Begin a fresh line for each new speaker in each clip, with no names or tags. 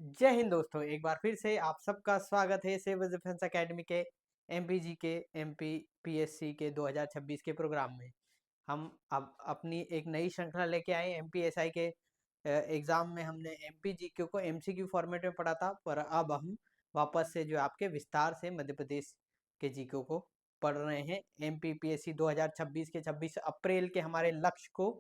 जय हिंद दोस्तों, एक बार फिर से आप सबका स्वागत है सिविल डिफेंस एकेडमी के एमपीजी के एमपीपीएससी के 2026 के प्रोग्राम में। हम अब अपनी एक नई श्रृंखला लेके आए। एमपीएसआई के एग्जाम में हमने एमपीजीक्यू को एमसीक्यू फॉर्मेट में पढ़ा था, पर अब हम वापस से जो आपके विस्तार से मध्य प्रदेश के जीके को पढ़ रहे हैं। एमपीपीएससी 2026 के 26 अप्रैल के हमारे लक्ष्य को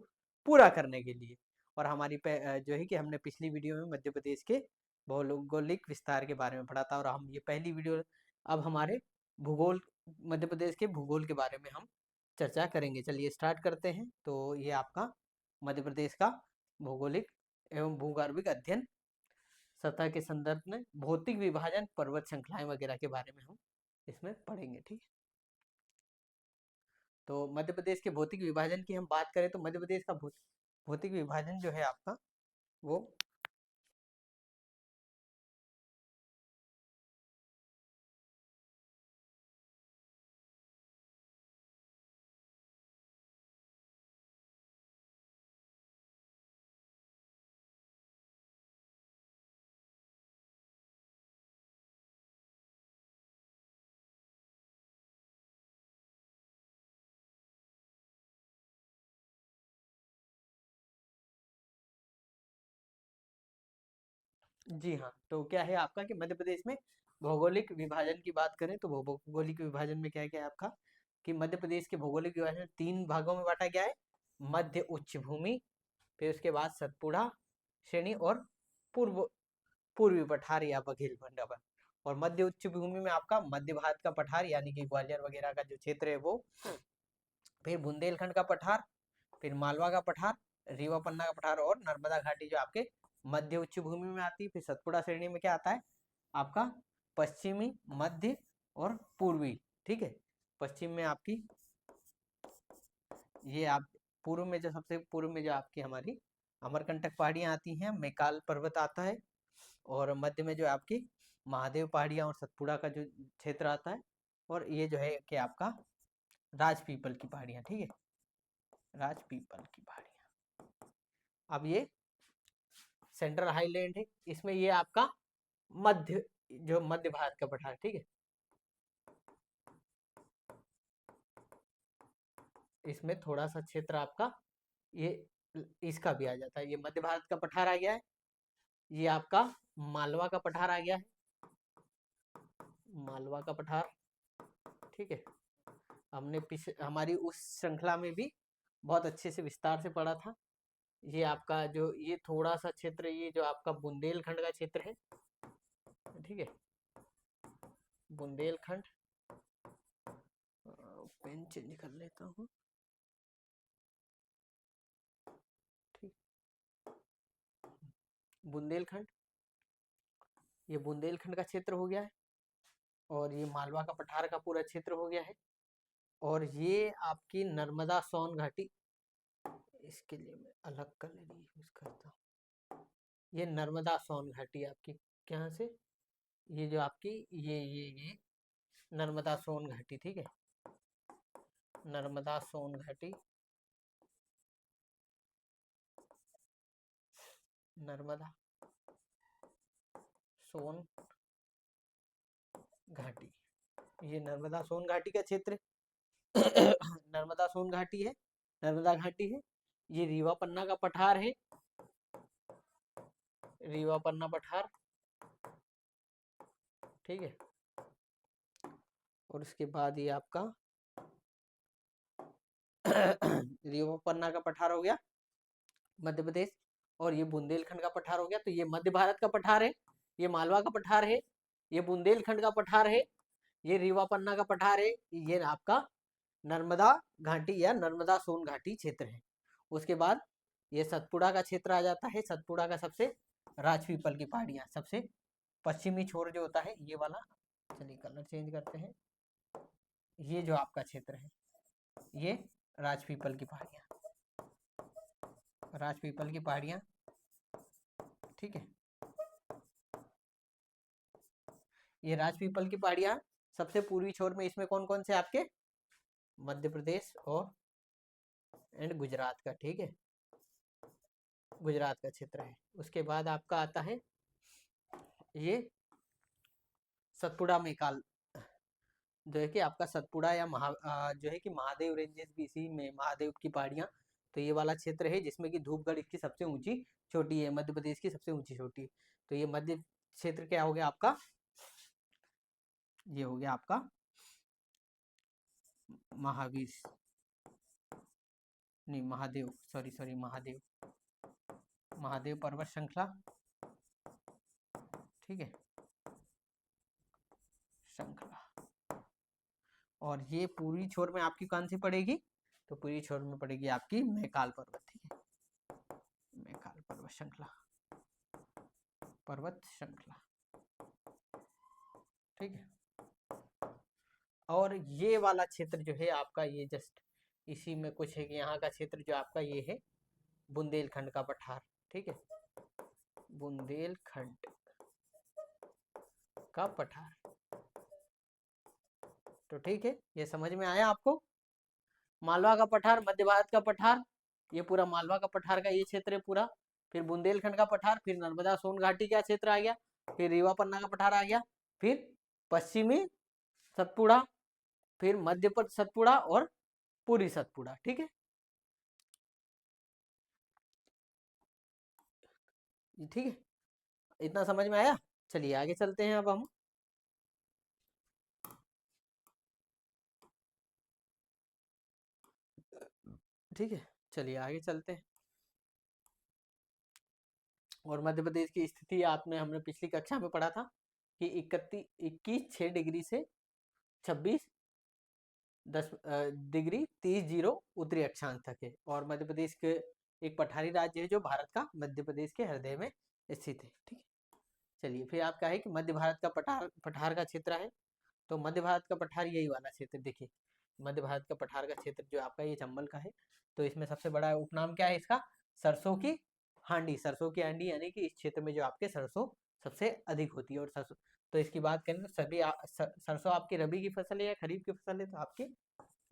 पूरा करने के लिए। और हमारी जो है कि हमने पिछली वीडियो में मध्य प्रदेश के भौगोलिक विस्तार के बारे में पढ़ा था, और हम ये पहली वीडियो अब हमारे भूगोल, मध्य प्रदेश के भूगोल के बारे में हम चर्चा करेंगे। चलिए स्टार्ट करते हैं। तो ये आपका मध्य प्रदेश का भौगोलिक एवं भूगर्भिक अध्ययन सतह के संदर्भ में भौतिक विभाजन, पर्वत श्रृंखलाएं वगैरह के बारे में हम इसमें पढ़ेंगे। ठीक है, तो मध्य प्रदेश के भौतिक विभाजन की हम बात करें तो मध्य प्रदेश का भौतिक विभाजन जो है आपका वो जी हाँ। तो क्या है आपका कि मध्य प्रदेश में भौगोलिक विभाजन की बात करें तो भौगोलिक विभाजन में क्या है आपका कि मध्य प्रदेश के भौगोलिक विभाजन 3 भागों में बांटा गया है। मध्य उच्च भूमि, फिर उसके बाद सतपुड़ा श्रेणी और पूर्व पूर्वी पठार या बघेल मंडपन। और मध्य उच्च भूमि में आपका मध्य भारत का पठार यानी कि ग्वालियर वगैरह का जो क्षेत्र है वो, फिर बुंदेलखंड का पठार, फिर मालवा का पठार, रीवा पन्ना का पठार और नर्मदा घाटी जो आपके मध्य उच्च भूमि में आती है। फिर सतपुड़ा श्रेणी में क्या आता है आपका पश्चिमी, मध्य और पूर्वी। ठीक है, पश्चिम में आपकी ये आप पूर्व में जो सबसे पूर्व में जो आपकी हमारी अमरकंटक पहाड़ियां आती हैं, मैकाल पर्वत आता है, और मध्य में जो आपकी महादेव पहाड़ियां और सतपुड़ा का जो क्षेत्र आता है, और ये जो है कि आपका राजपीपल की पहाड़ियां। ठीक है, राजपीपल की पहाड़ियां। अब ये सेंट्रल हाईलैंड है, इसमें ये आपका मध्य, जो मध्य भारत का पठार। ठीक है, इसमें थोड़ा सा क्षेत्र आपका ये इसका भी आ जाता है। ये मध्य भारत का पठार आ गया है, ये आपका मालवा का पठार आ गया है, मालवा का पठार। ठीक है, हमने हमारी उस श्रृंखला में भी बहुत अच्छे से विस्तार से पढ़ा था। ये आपका जो ये थोड़ा सा क्षेत्र, ये जो आपका बुंदेलखंड का क्षेत्र है। ठीक है, बुंदेलखंड, पेन चेंज कर लेता हूँ। ठीक, बुंदेलखंड, ये बुंदेलखंड का क्षेत्र हो गया है, और ये मालवा का पठार का पूरा क्षेत्र हो गया है, और ये आपकी नर्मदा सोन घाटी, इसके लिए मैं अलग कलर यूज करता हूँ। ये नर्मदा सोन घाटी आपकी कहाँ से, ये जो आपकी ये नर्मदा सोन घाटी। ठीक है, नर्मदा सोन घाटी, नर्मदा सोन घाटी, ये नर्मदा सोन घाटी का क्षेत्र नर्मदा सोन घाटी है, नर्मदा घाटी है। ये रीवा पन्ना का पठार है, रीवा पन्ना पठार। ठीक है, और उसके बाद ये आपका रीवा पन्ना का पठार हो गया मध्य प्रदेश, और ये बुंदेलखंड का पठार हो गया। तो ये मध्य भारत का पठार है, ये मालवा का पठार है, ये बुंदेलखंड का पठार है, ये रीवा पन्ना का पठार है, ये आपका नर्मदा घाटी या नर्मदा सोन घाटी क्षेत्र है। उसके बाद ये सतपुड़ा का क्षेत्र आ जाता है। सतपुड़ा का सबसे राजपीपल की पहाड़ियां, सबसे पश्चिमी छोर जो होता है ये वाला। चलिए कलर चेंज करते हैं। ये जो आपका क्षेत्र है ये राजपीपल की पहाड़ियां, राजपीपल की पहाड़ियां। ठीक है, ये राजपीपल की पहाड़ियां सबसे पूर्वी छोर में, इसमें कौन कौन से आपके मध्य प्रदेश और एंड गुजरात का। ठीक है, गुजरात का क्षेत्र है। उसके बाद आपका आता है ये सतपुड़ा मेकाल जो है कि आपका सतपुड़ा या जो है कि महादेव रेंजेस भी इसी में, महादेव की पहाड़ियाँ, तो ये वाला क्षेत्र है जिसमें कि धूपगढ़ इसकी सबसे ऊंची चोटी है, मध्य प्रदेश की सबसे ऊंची चोटी। तो ये मध्य क्षेत्र क्या हो गया आपका, ये हो गया आपका महावीर, नहीं महादेव, सॉरी सॉरी, महादेव, महादेव पर्वत श्रृंखला, ठीक है, श्रृंखला। और ये पूरी छोर में आपकी कौन सी पड़ेगी, तो पूरी छोर में पड़ेगी आपकी मैकाल पर्वत, ठीक है, मैकाल पर्वत श्रृंखला, पर्वत श्रृंखला, ठीक है। और ये वाला क्षेत्र जो है आपका, ये जस्ट इसी में कुछ है कि यहाँ का क्षेत्र जो आपका ये है बुंदेलखंड का पठार, ठीक है, बुंदेलखंड का पठार। तो ठीक है, ये समझ में आया आपको। मालवा का पठार, मध्य भारत का पठार, ये पूरा मालवा का पठार का ये क्षेत्र है पूरा, फिर बुंदेलखंड का पठार, फिर नर्मदा सोन घाटी का क्षेत्र आ गया, फिर रीवा पन्ना का पठार आ गया, फिर पश्चिमी सतपुड़ा, फिर मध्य सतपुड़ा और पूरी सतपुड़ा, ठीक है, ठीक है, इतना समझ में आया। चलिए आगे चलते हैं अब हम। ठीक है, चलिए आगे चलते हैं। और मध्य प्रदेश की स्थिति आपने, हमने पिछली कक्षा में पढ़ा था कि 21 6 डिग्री से 26 10 डिग्री 30 उत्तरी अक्षांश तक है। और मध्य प्रदेश के एक पठारी राज्य है जो भारत का मध्य प्रदेश के हृदय में स्थित है, ठीक है। चलिए फिर आपका है कि मध्य भारत का पठार का क्षेत्र है, तो मध्य भारत का पठार यही वाला क्षेत्र देखिए, मध्य भारत का पठार का क्षेत्र जो आपका ये चंबल का है, तो इसमें सबसे बड़ा उपनाम क्या है इसका, सरसों की हांडी, सरसों की हांडी, यानी कि इस क्षेत्र में जो आपके सरसों सबसे अधिक होती है। और सरसों, तो इसकी बात करें तो सभी सरसों आपकी रबी की फसल है या खरीफ की फसल है, तो आपकी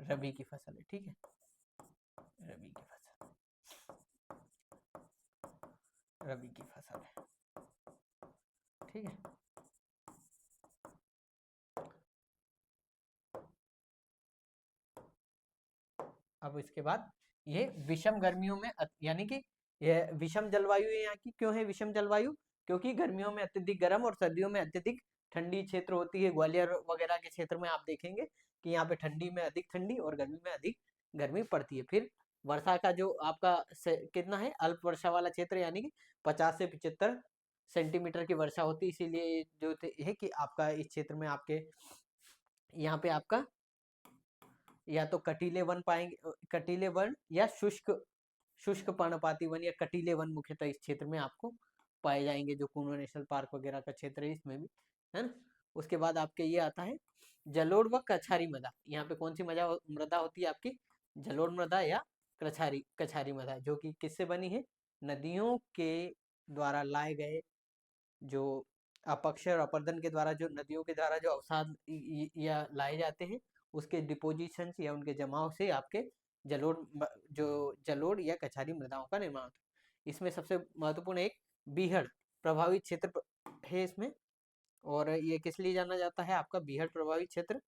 रबी की फसल है, ठीक है, रबी की फसल, रबी की फसल है, ठीक है। अब इसके बाद ये विषम गर्मियों में यानी कि ये विषम जलवायु है यहाँ की। क्यों है विषम जलवायु, क्योंकि गर्मियों में अत्यधिक गर्म और सर्दियों में अत्यधिक ठंडी क्षेत्र होती है। ग्वालियर वगैरह के क्षेत्र में आप देखेंगे कि यहाँ पे ठंडी में अधिक ठंडी और गर्मी में अधिक गर्मी पड़ती है। फिर वर्षा का जो आपका कितना है, अल्प वर्षा वाला क्षेत्र, यानी कि 50 से 75 सेंटीमीटर की वर्षा होती है। इसीलिए जो है कि आपका इस क्षेत्र में आपके यहाँ पे आपका या तो कटीले वन पाएंगे, कटीले वन या शुष्क शुष्क पर्णपाती वन या कटीले वन मुख्यतः इस क्षेत्र में आपको पाए जाएंगे, जो कुनो नेशनल पार्क वगैरह का क्षेत्र है इसमें भी, है ना। उसके बाद आपके ये आता है जलोढ़ व कछारी मृदा। यहाँ पे कौन सी मृदा होती है आपकी, जलोढ़ मृदा या कछारी कछारी मृदा, जो कि किससे बनी है, नदियों के द्वारा लाए गए जो अपक्षय और अपर्दन के द्वारा, जो नदियों के द्वारा जो अवसाद या लाए जाते हैं, उसके डिपोजिशन या उनके जमाव से आपके जलोढ़ जो जलोढ़ या कछारी मृदाओं का निर्माण होता है। इसमें सबसे महत्वपूर्ण एक बीहड़ प्रभावित क्षेत्र है इसमें, और ये किस लिए जाना जाता है आपका बीहड़ प्रभावित क्षेत्र,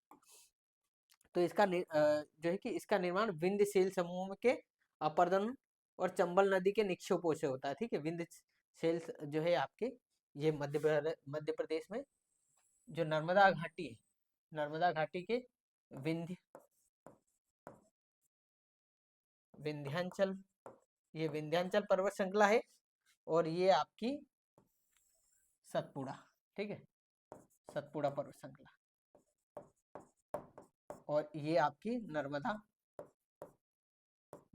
तो इसका जो है कि इसका निर्माण विंध्यशैल समूह के अपर्दन और चंबल नदी के निक्षेपों से होता है, ठीक है। विंध्यशैल जो है आपके ये मध्य प्रदेश में जो नर्मदा घाटी है, नर्मदा घाटी के विंध्य विंध्यांचल, ये विंध्यांचल पर्वत श्रृंखला है, और ये आपकी सतपुड़ा, ठीक है, सतपुड़ा पर्वत श्रृंखला, और ये आपकी नर्मदा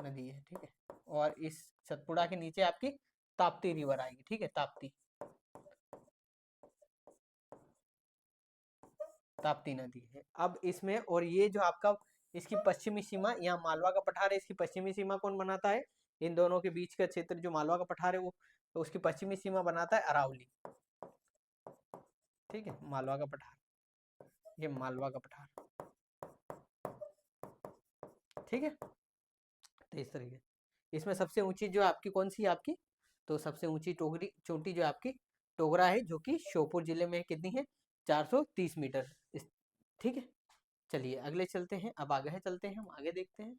नदी है, ठीक है। और इस सतपुड़ा के नीचे आपकी ताप्ती रिवर आएगी, ठीक है, ताप्ती ताप्ती नदी है। अब इसमें, और ये जो आपका इसकी पश्चिमी सीमा, यहाँ मालवा का पठार है, इसकी पश्चिमी सीमा कौन बनाता है, इन दोनों के बीच का क्षेत्र जो मालवा का पठार है वो, तो उसकी पश्चिमी सीमा बनाता है अरावली, ठीक है, मालवा का पठार, ये मालवा का पठार, ठीक है। तो इस तरीके इसमें सबसे ऊंची जो आपकी कौन सी आपकी, तो सबसे ऊंची टोगरी चोटी जो आपकी टोगरा है जो कि श्योपुर जिले में कितनी है 430 मीटर। ठीक है, चलिए अगले चलते हैं, अब आगे चलते हैं, हम आगे देखते हैं।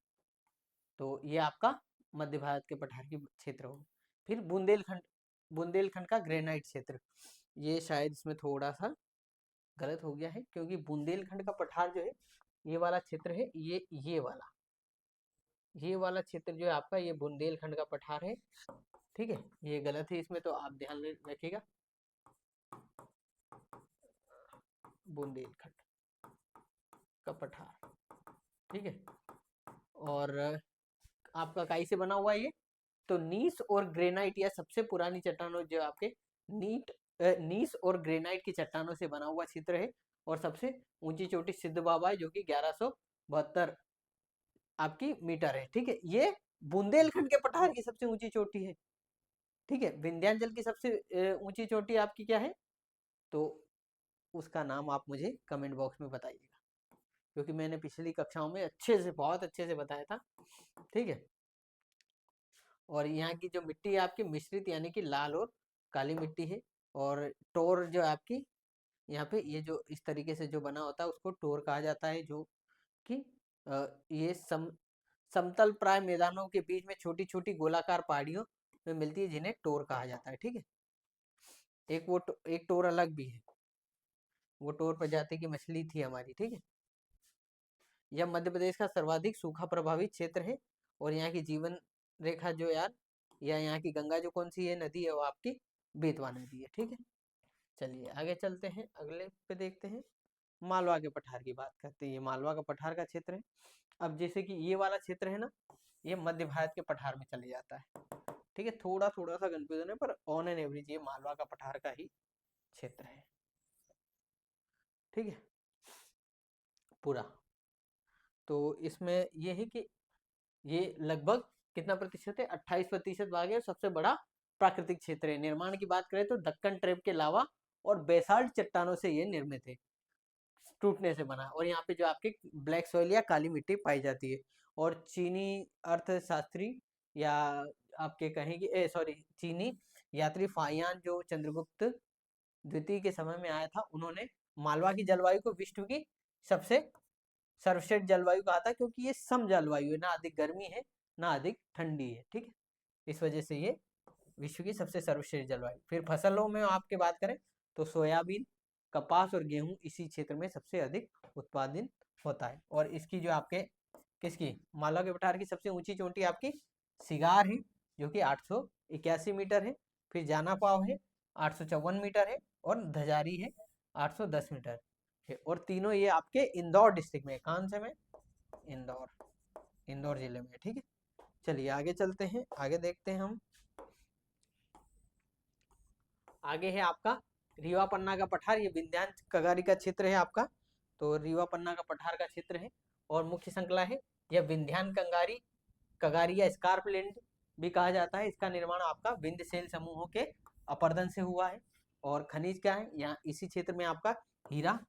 तो ये आपका मध्य भारत के पठार की क्षेत्र हो। फिर बुंदेलखंड, बुंदेलखंड का ग्रेनाइट क्षेत्र, ये शायद इसमें थोड़ा सा गलत हो गया है, क्योंकि बुंदेलखंड का पठार जो है ये वाला क्षेत्र है, ये वाला क्षेत्र जो है आपका, ये बुंदेलखंड का पठार है। ठीक है, ये गलत है इसमें, तो आप ध्यान रखिएगा, बुंदेलखंड का पठार। ठीक है, और आपका काई से बना हुआ है ये, तो नीस और ग्रेनाइट या सबसे पुरानी चट्टानों जो आपके नीस और ग्रेनाइट की चट्टानों से बना हुआ क्षेत्र है। और सबसे ऊंची चोटी सिद्ध बाबा है जो कि 1172 आपकी मीटर है। ठीक है, ये बुंदेलखंड के पठार की सबसे ऊंची चोटी है। ठीक है, विंध्याचल की सबसे ऊंची चोटी आपकी क्या है, तो उसका नाम आप मुझे कमेंट बॉक्स में बताइएगा, क्योंकि मैंने पिछली कक्षाओं में अच्छे से, बहुत अच्छे से बताया था। ठीक है, और यहाँ की जो मिट्टी है आपकी मिश्रित यानी कि लाल और काली मिट्टी है। और टोर जो आपकी यहाँ पे ये जो इस तरीके से जो बना होता है उसको टोर कहा जाता है, जो कि ये समतल प्राय मैदानों के बीच में छोटी छोटी गोलाकार पहाड़ियों में मिलती है, जिन्हें टोर कहा जाता है। ठीक है, एक टोर अलग भी है, वो टोर प्रजाति की मछली थी हमारी। ठीक है, यह मध्य प्रदेश का सर्वाधिक सूखा प्रभावित क्षेत्र है। और यहाँ की जीवन रेखा जो यार, या यहाँ की गंगा जो कौन सी है नदी है, वो आपकी बेतवा नदी है। ठीक है, चलिए आगे चलते हैं, अगले पे देखते हैं, मालवा के पठार की बात करते हैं। ये मालवा का पठार का क्षेत्र है। अब जैसे कि ये वाला क्षेत्र है ना, ये मध्य भारत के पठार में चले जाता है। ठीक है, थोड़ा थोड़ा सा कंफ्यूजन है, पर ऑन एन एवरेज ये मालवा का पठार का ही क्षेत्र है। ठीक है, पूरा। तो इसमें ये है कि ये लगभग कितना प्रतिशत है, 28% भाग है। सबसे बड़ा प्राकृतिक क्षेत्र है। निर्माण की बात करें तो दक्कन ट्रेप के लावा और बेसाल्ट चट्टानों से ये निर्मित है, टूटने से बना। और यहाँ पे जो आपके ब्लैक सॉइल या काली मिट्टी पाई जाती है। और चीनी अर्थशास्त्री या आपके कहेंगे सॉरी चीनी यात्री फाहियान जो चंद्रगुप्त द्वितीय के समय में आया था, उन्होंने मालवा की जलवायु को विश्व की सबसे सर्वश्रेष्ठ जलवायु कहा था, क्योंकि ये सम जलवायु है, ना अधिक गर्मी है ना अधिक ठंडी है। ठीक है, इस वजह से ये विश्व की सबसे सर्वश्रेष्ठ जलवायु। फिर फसलों में आपके बात करें तो सोयाबीन, कपास और गेहूं इसी क्षेत्र में सबसे अधिक उत्पादन होता है। और इसकी जो आपके किसकी मालवा के पठार की सबसे ऊंची चोटी आपकी सिगार है, जो कि 881 मीटर है। फिर जाना पाव है 854 मीटर है, और धजारी है 810 मीटर है। और तीनों ये आपके इंदौर डिस्ट्रिक्ट में, कौन से में, इंदौर जिले में। ठीक है, चलिए आगे चलते हैं, आगे देखते हैं हम। आगे है आपका रीवा पन्ना का पठार, ये विंध्यांचल कगारी का क्षेत्र है आपका। तो रीवा पन्ना का पठार का क्षेत्र है, और मुख्य श्रृंखला है यह विंध्यान कंगारी कगारी या स्कार्पलैंड भी कहा जाता है। इसका निर्माण आपका विंध्य शैल समूहों के अपरदन से हुआ है। और खनिज क्या है, यहाँ इसी क्षेत्र में आपका हीरा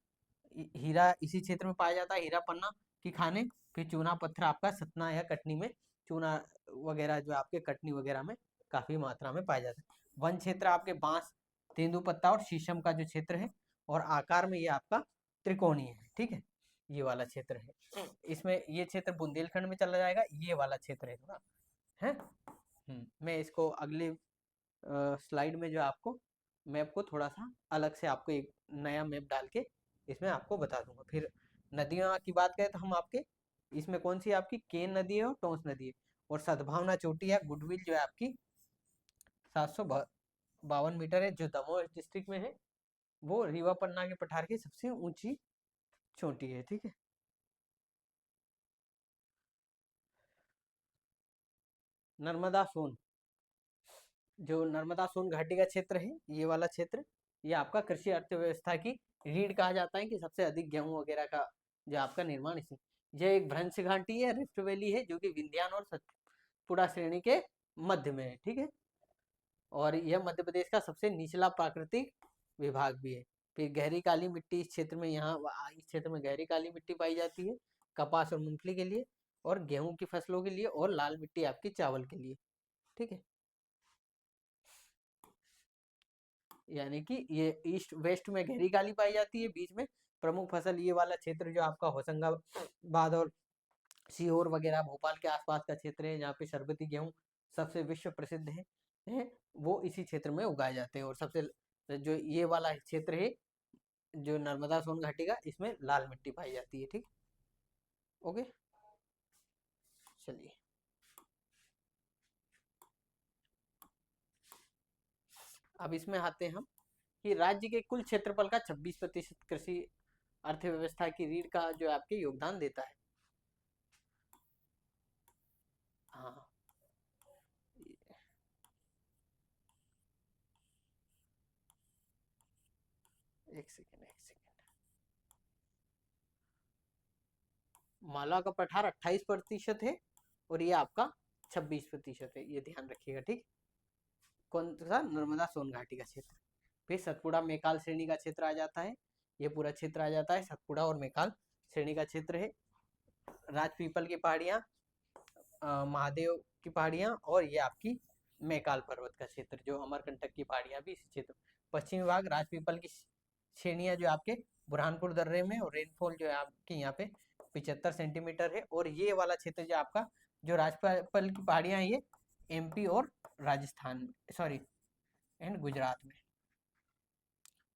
हीरा इसी क्षेत्र में पाया जाता है, हीरा पन्ना की खाने। फिर चूना पत्थर आपका सतना या कटनी में, चूना वगैरह जो आपके कटनी वगैरह में काफी मात्रा में पाया जाता है। वन क्षेत्र आपके बांस, तेंदुपत्ता और शीशम का जो क्षेत्र है, और आकार में ये आपका त्रिकोणीय है। ठीक है, ये वाला क्षेत्र है। इसमें ये क्षेत्र बुंदेलखंड में चला जाएगा, ये वाला क्षेत्र है थोड़ा है। मैं इसको अगले स्लाइड में जो आपको मैप को थोड़ा सा अलग से आपको एक नया मैप डाल के इसमें आपको बता दूंगा। फिर नदियों की बात करें तो हम आपके इसमें कौन सी आपकी केन नदी है और टोंस नदी है। और सद्भावना चोटी है गुडविल जो है आपकी 752 मीटर है, जो दमोह डिस्ट्रिक्ट में है। वो रीवा पन्ना के पठार की सबसे ऊंची चोटी है। ठीक है, नर्मदा सोन, जो नर्मदा सोन घाटी का क्षेत्र है, ये वाला क्षेत्र, ये आपका कृषि अर्थव्यवस्था की रीढ़ कहा जाता है, कि सबसे अधिक गेहूं वगैरह का जो आपका निर्माण इसी। यह एक भ्रंश घाटी है, रिफ्ट वैली है, जो कि विंध्यान और सतपुड़ा श्रेणी के मध्य में है। ठीक है, और यह मध्य प्रदेश का सबसे निचला प्राकृतिक विभाग भी है। फिर गहरी काली मिट्टी इस क्षेत्र में, यहाँ इस क्षेत्र में गहरी काली मिट्टी पाई जाती है कपास और मूंगफली के लिए, और गेहूं की फसलों के लिए, और लाल मिट्टी आपकी चावल के लिए। ठीक है, यानी कि ये ईस्ट वेस्ट में गहरी काली पाई जाती है, बीच में प्रमुख फसल ये वाला क्षेत्र जो आपका होशंगाबाद और सीहोर वगैरह भोपाल के आसपास का क्षेत्र है, जहाँ पे शरबती गेहूं सबसे विश्व प्रसिद्ध है वो इसी क्षेत्र में उगाए जाते हैं। और सबसे जो ये वाला क्षेत्र है जो नर्मदा सोन घाटी का, इसमें लाल मिट्टी पाई जाती है। ठीक, ओके, चलिए अब इसमें आते हैं हम कि राज्य के कुल क्षेत्रफल का 26% कृषि अर्थव्यवस्था की रीढ़ का जो आपके योगदान देता है। हाँ, एक सेकेंड एक सेकेंड। मालवा का पठार 28% है और ये आपका 26% है, ये ध्यान रखिएगा। ठीक, कौन सा? नर्मदा सोन घाटी का क्षेत्र। फिर सतपुड़ा मेकाल श्रेणी का क्षेत्र आ जाता है, ये पूरा क्षेत्र आ जाता है सतपुड़ा और मेकाल श्रेणी का क्षेत्र है। राजपीपल की पहाड़ियाँ, महादेव की पहाड़ियाँ और ये आपकी मैकाल पर्वत का क्षेत्र जो अमरकंटक की पहाड़ियाँ भी इस क्षेत्र। पश्चिमी भाग राजपीपल की श्रेणियाँ जो आपके बुरहानपुर दर्रे में, और रेनफॉल जो है आपके यहाँ पे 75 सेंटीमीटर है। और ये वाला क्षेत्र जो आपका जो राजपीपल की पहाड़ियाँ है ये एमपी और राजस्थान में, सॉरी एंड गुजरात में।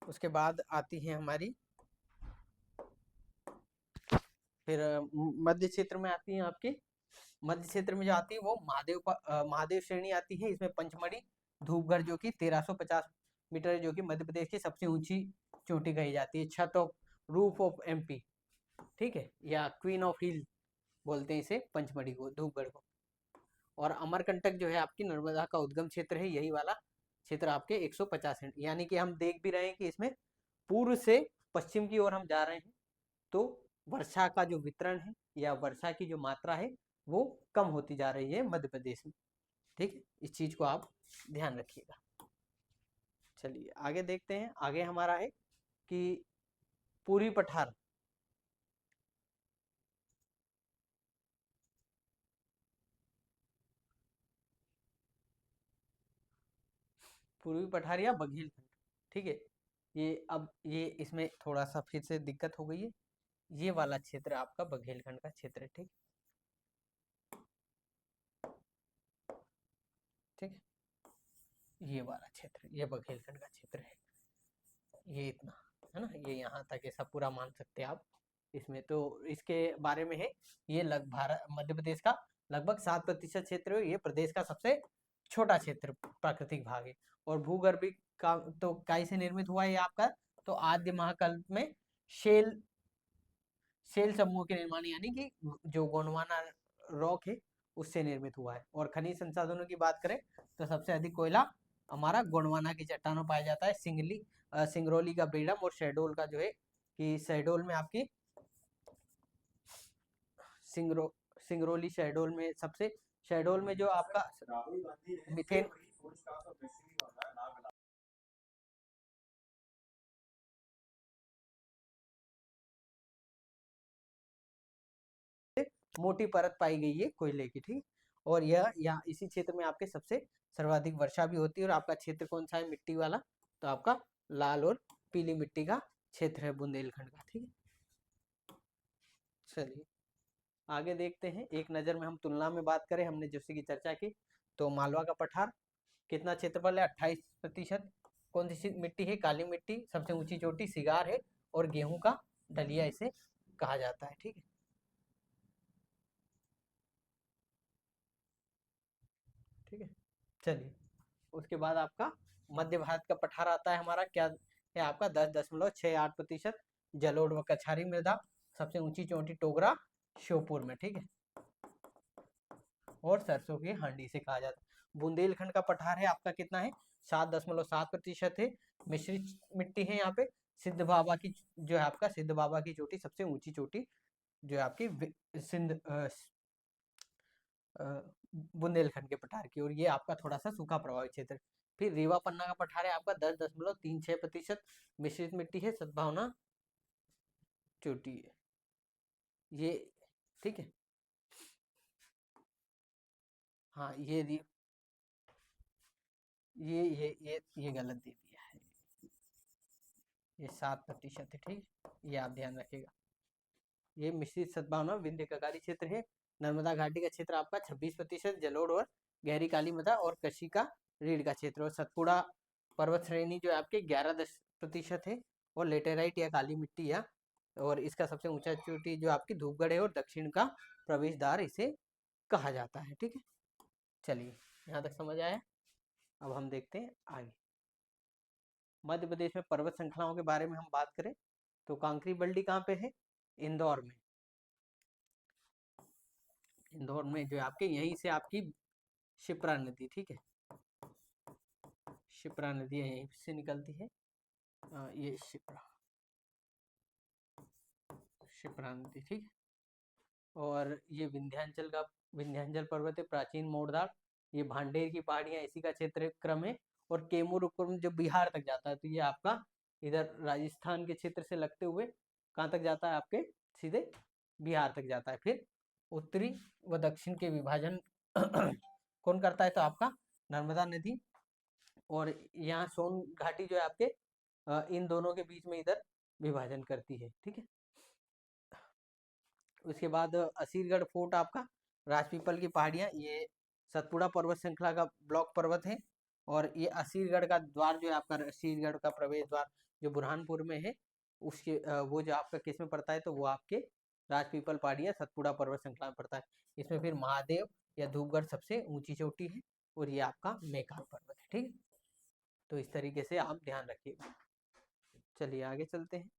उसके बाद आती है हमारी फिर मध्य क्षेत्र में आती है आपके, मध्य क्षेत्र में जो आती है वो महादेव श्रेणी आती है। इसमें पंचमढ़ी धूपगढ़ जो कि 1350 मीटर है, जो कि मध्य प्रदेश की सबसे ऊंची चोटी कही जाती है, छत ऑफ रूफ ऑफ एमपी। ठीक है, या क्वीन ऑफ हिल बोलते हैं इसे पंचमढ़ी को, धूपगढ़ को। और अमरकंटक जो है आपकी नर्मदा का उद्गम क्षेत्र है, यही वाला क्षेत्र आपके 150 है। यानी कि हम देख भी रहे हैं कि इसमें पूर्व से पश्चिम की ओर हम जा रहे हैं, तो वर्षा का जो वितरण है या वर्षा की जो मात्रा है वो कम होती जा रही है मध्य प्रदेश में। ठीक है, इस चीज को आप ध्यान रखिएगा। चलिए आगे देखते हैं। आगे हमारा है कि पूर्वी पठार, पूर्वी पठार या बघेलखंड। ठीक है, ये अब ये इसमें थोड़ा सा फिर से दिक्कत हो गई है। ये वाला क्षेत्र आपका बघेलखंड का क्षेत्र है। ठीक, ठीक है, ये वाला क्षेत्र ये बघेलखंड का क्षेत्र है, ये इतना है ना, ये यहाँ तक ऐसा पूरा मान सकते हैं आप इसमें। तो इसके बारे में है, ये भारत मध्य प्रदेश का लगभग 7% क्षेत्र है। ये प्रदेश का सबसे छोटा क्षेत्र प्राकृतिक भाग है। और भूगर्भिक का तो काई से निर्मित हुआ है आपका, तो आद्य महाकल्प में शेल शेल समूह के निर्माण यानी कि जो गोंडवाना रॉक है उससे निर्मित हुआ है। और खनिज संसाधनों की बात करें तो सबसे अधिक कोयला हमारा गोंडवाना की चट्टानों पाया जाता है, सिंगरौली का बेडम और शहडोल का जो है कि शहडोल में आपकी सिंगरो सिंगरौली शहडोल में सबसे, शहडोल में जो आपका मिथेन मोटी परत पाई गई है कोयले की। ठीक, और यह यहाँ इसी क्षेत्र में आपके सबसे सर्वाधिक वर्षा भी होती है। और आपका क्षेत्र कौन सा है मिट्टी वाला, तो आपका लाल और पीली मिट्टी का क्षेत्र है बुंदेलखंड का। ठीक है, चलिए आगे देखते हैं। एक नज़र में हम तुलना में बात करें, हमने जैसे की चर्चा की, तो मालवा का पठार कितना क्षेत्रफल है? 28%। कौन सी मिट्टी है? काली मिट्टी, सबसे ऊंची चोटी सिगार है और गेहूं का डलिया इसे कहा जाता है। ठीक है, ठीक है, चलिए उसके बाद आपका मध्य भारत का पठार आता है हमारा, क्या है आपका? 10.68% जलोढ़ व कछारी मृदा, सबसे ऊंची चोटी टोगरा श्योपुर में। ठीक है, और सरसों की हांडी से कहा जाता है। बुंदेलखंड का पठार है आपका कितना है? 7.7% है। मिश्रित मिट्टी है यहाँ पे। सिद्ध बाबा की जो है आपका, सिद्ध बाबा की चोटी सबसे ऊंची चोटी जो है आपकी सिंध बुंदेलखंड के पठार की। और ये आपका थोड़ा सा सूखा प्रभावित क्षेत्र। फिर रीवा पन्ना का पठार है आपका 10.36%, मिश्रित मिट्टी है, सद्भावना चोटी है ये। ठीक है, हाँ ये गलत दे दिया है। ये 7% है, ठीक, ये आप ध्यान रखिएगा। ये मिश्रित सद्भावना विंध्य कगारी क्षेत्र है। नर्मदा घाटी का क्षेत्र आपका 26%, जलोढ़ और गहरी काली मृदा और कृषि का रीढ़ का क्षेत्र, और सतपुड़ा पर्वत श्रेणी जो है आपके 11% है, और लेटेराइट या काली मिट्टी या, और इसका सबसे ऊंचा चोटी जो आपकी धूपगढ़ है, और दक्षिण का प्रवेश द्वार इसे कहा जाता है, ठीक है। चलिए यहाँ तक समझ आया। अब हम देखते हैं आगे। मध्य प्रदेश में पर्वत श्रृंखलाओं के बारे में हम बात करें तो कांकरी बल्टी कहाँ पे है? इंदौर में। इंदौर में जो है आपके, यहीं से आपकी शिप्रा नदी, ठीक है, शिप्रा नदी यहीं से निकलती है। ये शिप्रा नदी, ठीक है। और ये विंध्याचल पर्वत है, प्राचीन मोड़दार, ये भांडेर की पहाड़ियां इसी का क्षेत्र क्रम है। और केमूर उपक्रम जो बिहार तक जाता है, तो ये आपका इधर राजस्थान के क्षेत्र से लगते हुए कहाँ तक जाता है? आपके सीधे बिहार तक जाता है। फिर उत्तरी व दक्षिण के विभाजन कौन करता है? तो आपका नर्मदा नदी। और यहाँ सोन घाटी जो है आपके इन दोनों के बीच में इधर विभाजन करती है, ठीक है। उसके बाद असीरगढ़ फोर्ट आपका, राजपीपल की पहाड़ियाँ, ये सतपुड़ा पर्वत श्रृंखला का ब्लॉक पर्वत है। और ये असीरगढ़ का द्वार जो है आपका, असीरगढ़ का प्रवेश द्वार जो बुरहानपुर में है, उसके वो जो आपका किस में पड़ता है? तो वो आपके राजपीपल पहाड़ियाँ सतपुड़ा पर्वत श्रृंखला में पड़ता है। इसमें फिर महादेव या धूपगढ़ सबसे ऊंची चोटी है, और ये आपका मेकाल पर्वत है, ठीक है। तो इस तरीके से आप ध्यान रखिएगा। चलिए आगे चलते हैं।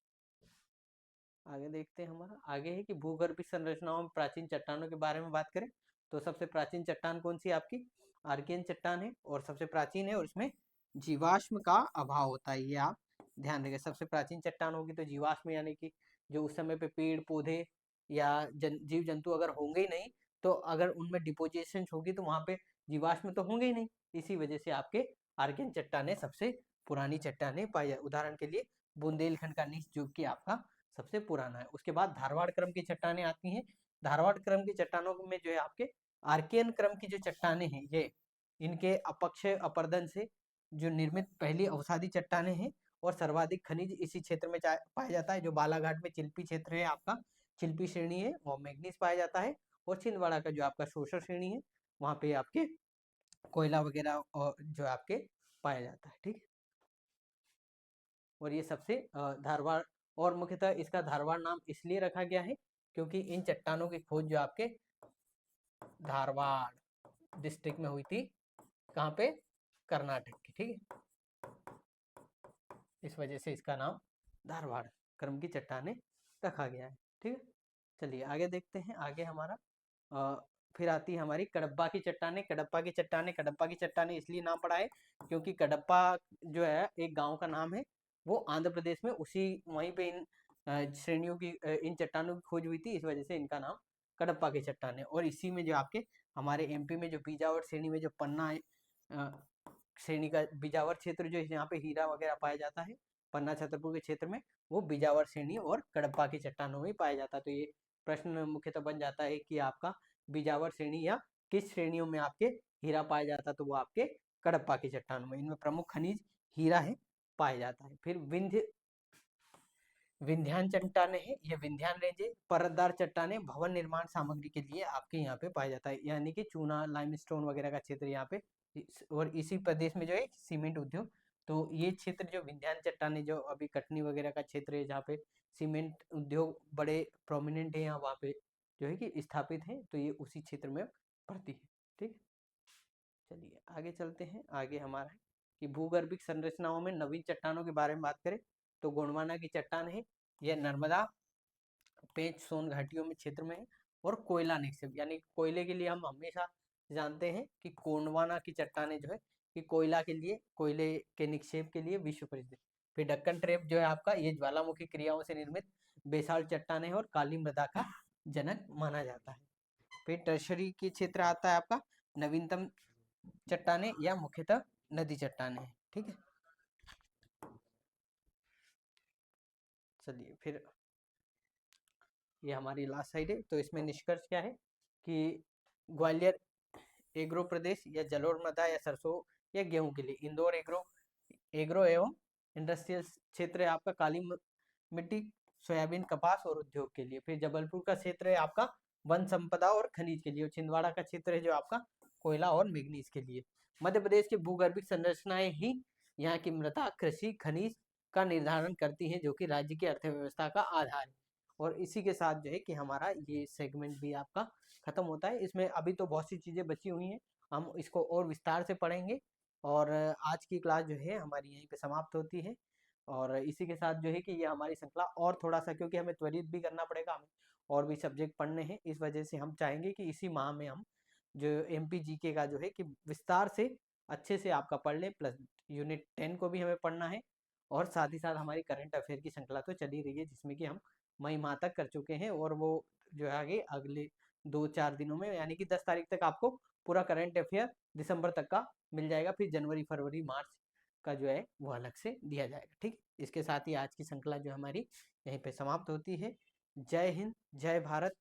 आगे देखते हैं, हमारा आगे है कि भूगर्भीय संरचनाओं में प्राचीन चट्टानों के बारे में बात करें तो सबसे प्राचीन चट्टान कौन सी है? आपकी आर्कियन चट्टान है, और सबसे प्राचीन है, और इसमें जीवाश्म का अभाव होता है, ये आप ध्यान रखिए। सबसे प्राचीन चट्टान होगी तो जीवाश्म, यानी कि जो उस समय पे पेड़ पौधे या जीव जंतु अगर होंगे ही नहीं, तो अगर उनमें डिपोजिशन होगी तो वहां पे जीवाश्म तो होंगे ही नहीं। इसी वजह से आपके आर्कियन चट्टाने सबसे पुरानी चट्टाने पाई जाए। उदाहरण के लिए बुंदेलखंड का नीच जो कि आपका सबसे पुराना है। उसके बाद धारवाड़ क्रम की चट्टानें आती हैं। धारवाड़ क्रम की चट्टानों में जो है आपके आर्कियन क्रम की जो चट्टानें हैं, ये इनके अपक्षय अपरदन से जो निर्मित पहली अवसादी चट्टानें हैं, और सर्वाधिक खनिज इसी क्षेत्र में पाया जाता है। जो बालाघाट में चिल्पी क्षेत्र है आपका, चिल्पी श्रेणी है, और मैग्नीज पाया जाता है। और छिंदवाड़ा का जो आपका शोषण श्रेणी है, वहां पे आपके कोयला वगैरह और जो आपके पाया जाता है, ठीक है। और ये सबसे धारवाड़, और मुख्यतः इसका धारवाड़ नाम इसलिए रखा गया है क्योंकि इन चट्टानों की खोज जो आपके धारवाड़ डिस्ट्रिक्ट में हुई थी। कहाँ पे? कर्नाटक की, ठीक है। इस वजह से इसका नाम धारवाड़ क्रम की चट्टानें रखा गया है, ठीक है। चलिए आगे देखते हैं। आगे हमारा फिर आती है हमारी कडप्पा की चट्टानें। कडप्पा की चट्टानें इसलिए नाम पड़ा है क्योंकि कडप्पा जो है एक गांव का नाम है, वो आंध्र प्रदेश में उसी वहीं पे इन श्रेणियों की इन चट्टानों की खोज हुई थी। इस वजह से इनका नाम कडप्पा की चट्टान है। और इसी में जो आपके हमारे एमपी में जो बीजावर श्रेणी में जो पन्ना श्रेणी का बीजावर क्षेत्र जो यहाँ पे हीरा वगैरह पाया जाता है, पन्ना छतरपुर के क्षेत्र में, वो बीजावर श्रेणी और कडप्पा की चट्टानों में पाया जाता है। तो ये प्रश्न मुख्यतः बन जाता है कि आपका बीजावर श्रेणी या किस श्रेणियों में आपके हीरा पाया जाता है? तो वो आपके कडप्पा की चट्टानों में। इनमें प्रमुख खनिज हीरा है, पाया जाता है। फिर विंध्यान चट्टाने है, ये विंध्यान रेंज है। परतदार चट्टाने भवन निर्माण सामग्री के लिए आपके यहाँ पे पाया जाता है, यानी कि चूना लाइमस्टोन वगैरह का क्षेत्र यहाँ पे। और इसी प्रदेश में जो है सीमेंट उद्योग, तो ये क्षेत्र जो विंध्यान चट्टाने जो अभी कटनी वगैरह का क्षेत्र है, जहाँ पे सीमेंट उद्योग बड़े प्रोमिनेंट है, यहाँ वहाँ पे जो है कि स्थापित है, तो ये उसी क्षेत्र में पड़ती है, ठीक। चलिए आगे चलते हैं। आगे हमारा है कि भूगर्भिक संरचनाओं में नवीन चट्टानों के बारे में बात करें तो गोंडवाना की चट्टान है, यह नर्मदा पेंच सोन घाटियों में क्षेत्र में है। और कोयला निक्षेप, यानी कोयले के लिए हम हमेशा जानते हैं कि गोंडवाना की चट्टानें जो है कि कोयला के लिए, कोयले के निक्षेप के लिए विश्व प्रसिद्ध है। फिर डक्कन ट्रेप जो है आपका, ये ज्वालामुखी क्रियाओं से निर्मित बेसाल चट्टानें और काली मृदा का जनक माना जाता है। फिर टर्शरी की क्षेत्र आता है आपका नवीनतम चट्टाने या मुख्यतः नदी चट्टाने, ठीक है। चलिए फिर ये हमारी लास्ट साइड है, तो इसमें निष्कर्ष क्या है कि ग्वालियर एग्रो प्रदेश या जलोढ़ मृदा या सरसों या गेहूं के लिए, इंदौर एग्रो एग्रो एवं इंडस्ट्रियल क्षेत्र है आपका काली मिट्टी, सोयाबीन, कपास और उद्योग के लिए। फिर जबलपुर का क्षेत्र है आपका वन संपदा और खनिज के लिए। और छिंदवाड़ा का क्षेत्र है जो आपका कोयला और मैग्नीज के लिए। मध्य प्रदेश की भूगर्भिक संरचनाएं ही यहाँ की मृदा, कृषि, खनिज का निर्धारण करती हैं, जो कि राज्य की अर्थव्यवस्था का आधार है। और इसी के साथ जो है कि हमारा ये सेगमेंट भी आपका खत्म होता है। इसमें अभी तो बहुत सी चीज़ें बची हुई हैं, हम इसको और विस्तार से पढ़ेंगे। और आज की क्लास जो है हमारी यहीं पे समाप्त होती है। और इसी के साथ जो है कि ये हमारी श्रृंखला और थोड़ा सा, क्योंकि हमें त्वरित भी करना पड़ेगा, हमें और भी सब्जेक्ट पढ़ने हैं, इस वजह से हम चाहेंगे कि इसी माह में हम जो MPGK का जो है कि विस्तार से अच्छे से आपका पढ़ लें। प्लस यूनिट 10 को भी हमें पढ़ना है। और साथ ही साथ हमारी करंट अफेयर की श्रृंखला तो चली रही है, जिसमें कि हम मई माह तक कर चुके हैं। और वो जो है आगे अगले 2-4 दिनों में, यानी कि 10 तारीख तक आपको पूरा करंट अफेयर दिसंबर तक का मिल जाएगा। फिर जनवरी, फरवरी, मार्च का जो है वो अलग से दिया जाएगा। ठीक, इसके साथ ही आज की श्रृंखला जो हमारी यहीं पे समाप्त होती है। जय हिंद, जय भारत।